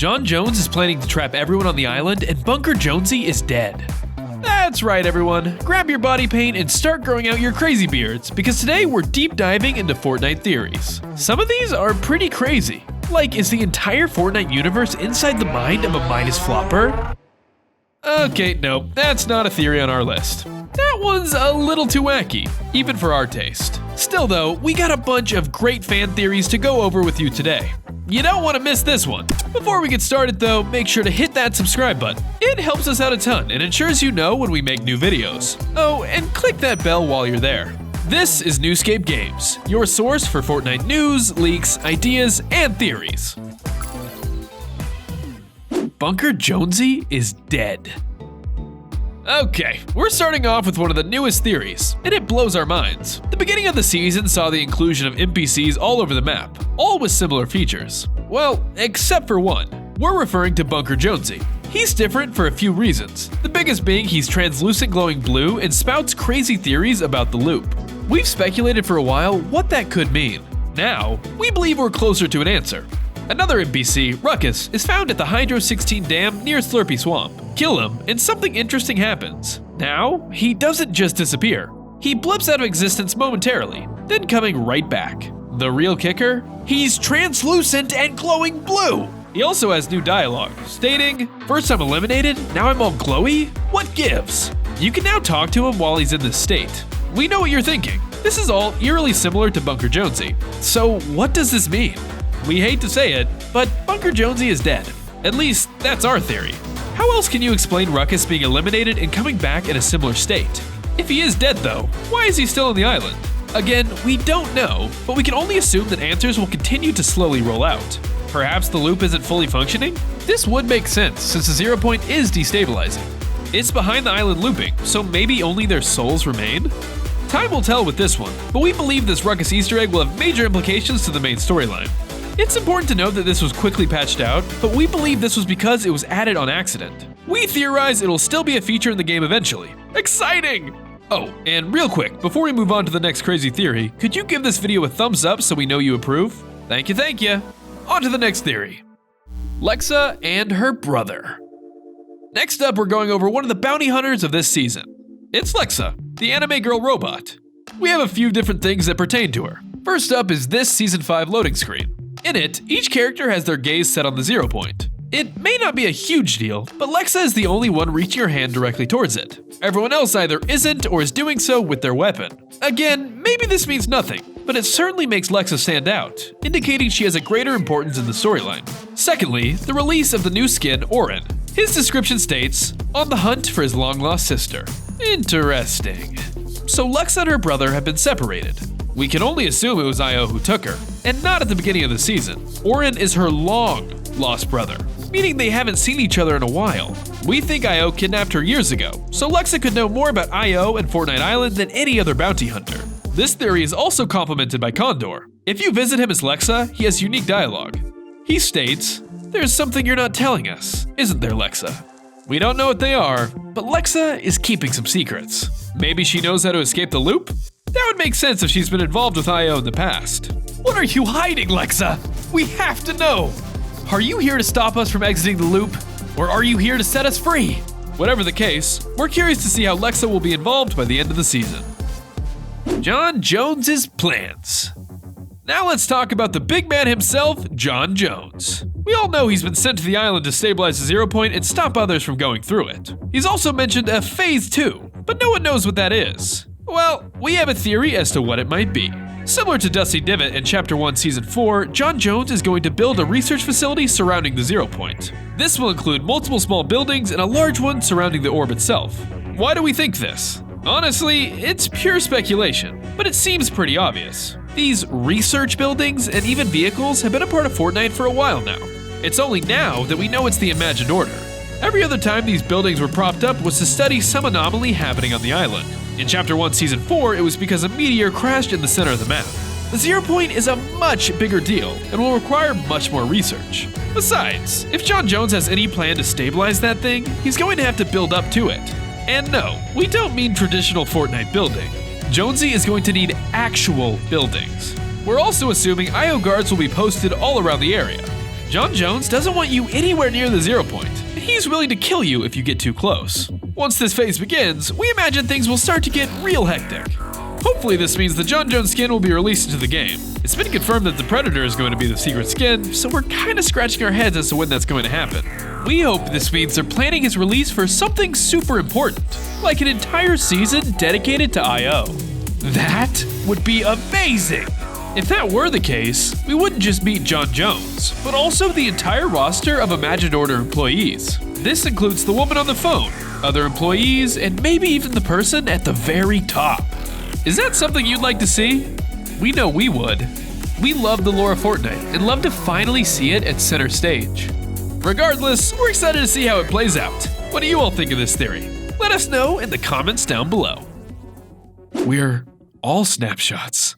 John Jones is planning to trap everyone on the island, and Bunker Jonesy is dead. That's right, everyone. Grab your body paint and start growing out your crazy beards, because today we're deep diving into Fortnite theories. Some of these are pretty crazy. Like, is the entire Fortnite universe inside the mind of a Midas flopper? Okay, no, that's not a theory on our list. That one's a little too wacky, even for our taste. Still though, we got a bunch of great fan theories to go over with you today. You don't want to miss this one. Before we get started though, make sure to hit that subscribe button. It helps us out a ton and ensures you know when we make new videos. Oh, and click that bell while you're there. This is NewScapeGames, your source for Fortnite news, leaks, ideas, and theories. Bunker Jonesy is dead. Okay, we're starting off with one of the newest theories, and it blows our minds. The beginning of the season saw the inclusion of NPCs all over the map, all with similar features. Well, except for one. We're referring to Bunker Jonesy. He's different for a few reasons, the biggest being he's translucent glowing blue and spouts crazy theories about the loop. We've speculated for a while what that could mean. Now, we believe we're closer to an answer. Another NPC, Ruckus, is found at the Hydro 16 dam near Slurpy Swamp. Kill him, and something interesting happens. Now, he doesn't just disappear. He blips out of existence momentarily, then coming right back. The real kicker? He's translucent and glowing blue! He also has new dialogue, stating, "First I'm eliminated, now I'm all glowy? What gives?" You can now talk to him while he's in this state. We know what you're thinking. This is all eerily similar to Bunker Jonesy. So what does this mean? We hate to say it, but Bunker Jonesy is dead. At least, that's our theory. How else can you explain Ruckus being eliminated and coming back in a similar state? If he is dead though, why is he still on the island? Again, we don't know, but we can only assume that answers will continue to slowly roll out. Perhaps the loop isn't fully functioning? This would make sense, since the 0 point is destabilizing. It's behind the island looping, so maybe only their souls remain? Time will tell with this one, but we believe this Ruckus Easter egg will have major implications to the main storyline. It's important to note that this was quickly patched out, but we believe this was because it was added on accident. We theorize it'll still be a feature in the game eventually. Exciting! Oh, and real quick, before we move on to the next crazy theory, could you give this video a thumbs up so we know you approve? Thank you. On to the next theory. LEXA and her brother. Next up, we're going over one of the bounty hunters of this season. It's LEXA, the anime girl robot. We have a few different things that pertain to her. First up is this Season 5 loading screen. In it, each character has their gaze set on the 0 point. It may not be a huge deal, but LEXA is the only one reaching her hand directly towards it. Everyone else either isn't or is doing so with their weapon. Again, maybe this means nothing, but it certainly makes LEXA stand out, indicating she has a greater importance in the storyline. Secondly, the release of the new skin, Orin. His description states, "On the hunt for his long-lost sister." Interesting. So LEXA and her brother have been separated. We can only assume it was IO who took her, and not at the beginning of the season. Orin is her long-lost brother, meaning they haven't seen each other in a while. We think IO kidnapped her years ago, so LEXA could know more about IO and Fortnite Island than any other bounty hunter. This theory is also complemented by Condor. If you visit him as LEXA, he has unique dialogue. He states, "There's something you're not telling us, isn't there, LEXA?" We don't know what they are, but LEXA is keeping some secrets. Maybe she knows how to escape the loop? That would make sense if she's been involved with IO in the past. What are you hiding, LEXA? We have to know! Are you here to stop us from exiting the loop? Or are you here to set us free? Whatever the case, we're curious to see how LEXA will be involved by the end of the season. John Jones's plans. Now let's talk about the big man himself, John Jones. We all know he's been sent to the island to stabilize the 0 point and stop others from going through it. He's also mentioned a Phase 2, but no one knows what that is. Well, we have a theory as to what it might be. Similar to Dusty Divot in Chapter 1 Season 4, John Jones is going to build a research facility surrounding the 0 point. This will include multiple small buildings and a large one surrounding the orb itself. Why do we think this? Honestly, it's pure speculation, but it seems pretty obvious. These research buildings and even vehicles have been a part of Fortnite for a while now. It's only now that we know it's the Imagined Order. Every other time these buildings were propped up was to study some anomaly happening on the island. In Chapter 1 Season 4, it was because a meteor crashed in the center of the map. The 0 point is a much bigger deal and will require much more research. Besides, if John Jones has any plan to stabilize that thing, he's going to have to build up to it. And no, we don't mean traditional Fortnite building. Jonesy is going to need actual buildings. We're also assuming IO guards will be posted all around the area. Jon Jones doesn't want you anywhere near the 0 point, and he's willing to kill you if you get too close. Once this phase begins, we imagine things will start to get real hectic. Hopefully this means the Jon Jones skin will be released into the game. It's been confirmed that the Predator is going to be the secret skin, so we're kinda scratching our heads as to when that's going to happen. We hope this means they're planning his release for something super important, like an entire season dedicated to IO. That would be amazing! If that were the case, we wouldn't just meet Jon Jones, but also the entire roster of Imagined Order employees. This includes the woman on the phone, other employees, and maybe even the person at the very top. Is that something you'd like to see? We know we would. We love the lore of Fortnite and love to finally see it at center stage. Regardless, we're excited to see how it plays out. What do you all think of this theory? Let us know in the comments down below. We're all snapshots.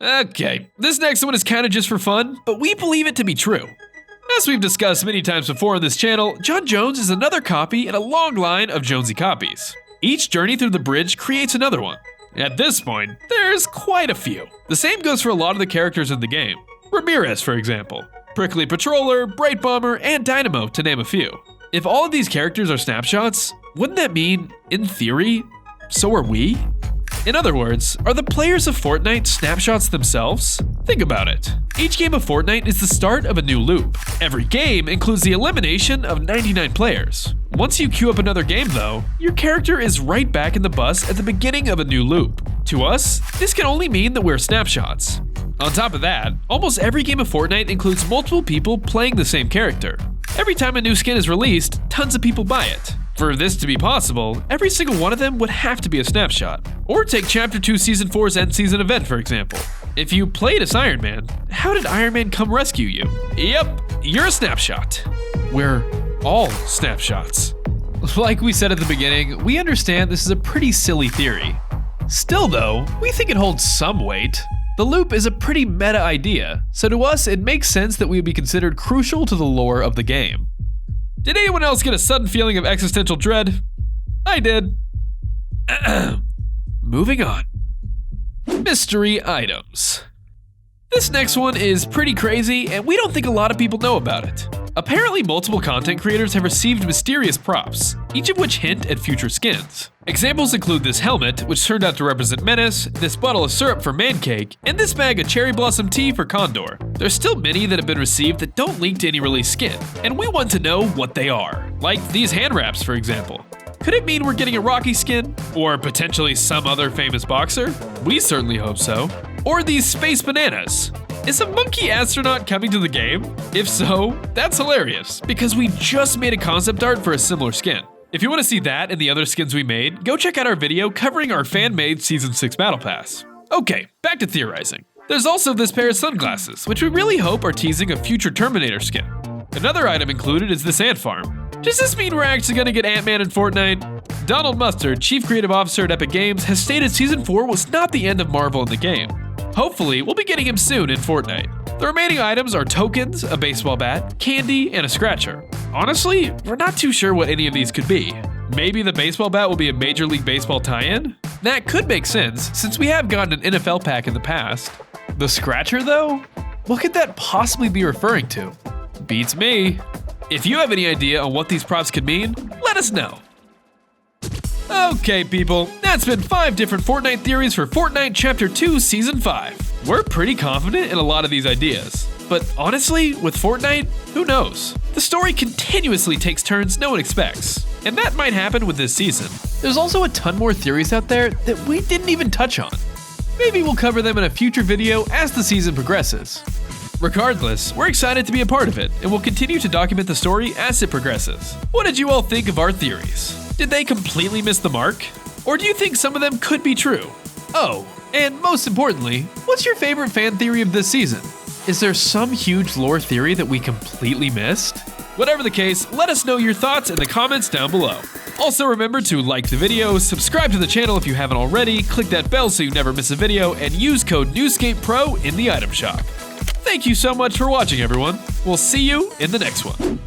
Okay, this next one is kind of just for fun, but we believe it to be true. As we've discussed many times before on this channel, Jon Jones is another copy in a long line of Jonesy copies. Each journey through the bridge creates another one. At this point, there's quite a few. The same goes for a lot of the characters in the game. Ramirez, for example. Prickly Patroller, Bright Bomber, and Dynamo, to name a few. If all of these characters are snapshots, wouldn't that mean, in theory, so are we? In other words, are the players of Fortnite snapshots themselves? Think about it. Each game of Fortnite is the start of a new loop. Every game includes the elimination of 99 players. Once you queue up another game though, your character is right back in the bus at the beginning of a new loop. To us, this can only mean that we're snapshots. On top of that, almost every game of Fortnite includes multiple people playing the same character. Every time a new skin is released, tons of people buy it. For this to be possible, every single one of them would have to be a snapshot. Or take Chapter 2 Season 4's end season event for example. If you played as Iron Man, how did Iron Man come rescue you? Yep, you're a snapshot. We're all snapshots. Like we said at the beginning, we understand this is a pretty silly theory. Still though, we think it holds some weight. The loop is a pretty meta idea, so to us it makes sense that we would be considered crucial to the lore of the game. Did anyone else get a sudden feeling of existential dread? I did. Moving on. Mystery items. This next one is pretty crazy, and we don't think a lot of people know about it. Apparently, multiple content creators have received mysterious props, each of which hint at future skins. Examples include this helmet, which turned out to represent Menace, this bottle of syrup for Mancake, and this bag of cherry blossom tea for Condor. There's still many that have been received that don't link to any released skin, and we want to know what they are. Like these hand wraps, for example. Could it mean we're getting a Rocky skin? Or potentially some other famous boxer? We certainly hope so. Or these space bananas. Is a monkey astronaut coming to the game? If so, that's hilarious, because we just made a concept art for a similar skin. If you want to see that and the other skins we made, go check out our video covering our fan-made Season 6 Battle Pass. Okay, back to theorizing. There's also this pair of sunglasses, which we really hope are teasing a future Terminator skin. Another item included is this ant farm. Does this mean we're actually gonna get Ant-Man in Fortnite? Donald Mustard, Chief Creative Officer at Epic Games, has stated Season 4 was not the end of Marvel in the game. Hopefully, we'll be getting him soon in Fortnite. The remaining items are tokens, a baseball bat, candy, and a scratcher. Honestly, we're not too sure what any of these could be. Maybe the baseball bat will be a Major League Baseball tie-in? That could make sense, since we have gotten an NFL pack in the past. The scratcher though? What could that possibly be referring to? Beats me. If you have any idea on what these props could mean, let us know. Okay people, that's been 5 different Fortnite theories for Fortnite Chapter 2 Season 5. We're pretty confident in a lot of these ideas. But honestly, with Fortnite, who knows? The story continuously takes turns no one expects. And that might happen with this season. There's also a ton more theories out there that we didn't even touch on. Maybe we'll cover them in a future video as the season progresses. Regardless, we're excited to be a part of it, and we'll continue to document the story as it progresses. What did you all think of our theories? Did they completely miss the mark? Or do you think some of them could be true? Oh, and most importantly, what's your favorite fan theory of this season? Is there some huge lore theory that we completely missed? Whatever the case, let us know your thoughts in the comments down below. Also remember to like the video, subscribe to the channel if you haven't already, click that bell so you never miss a video, and use code NewScapePro in the item shop. Thank you so much for watching everyone. We'll see you in the next one.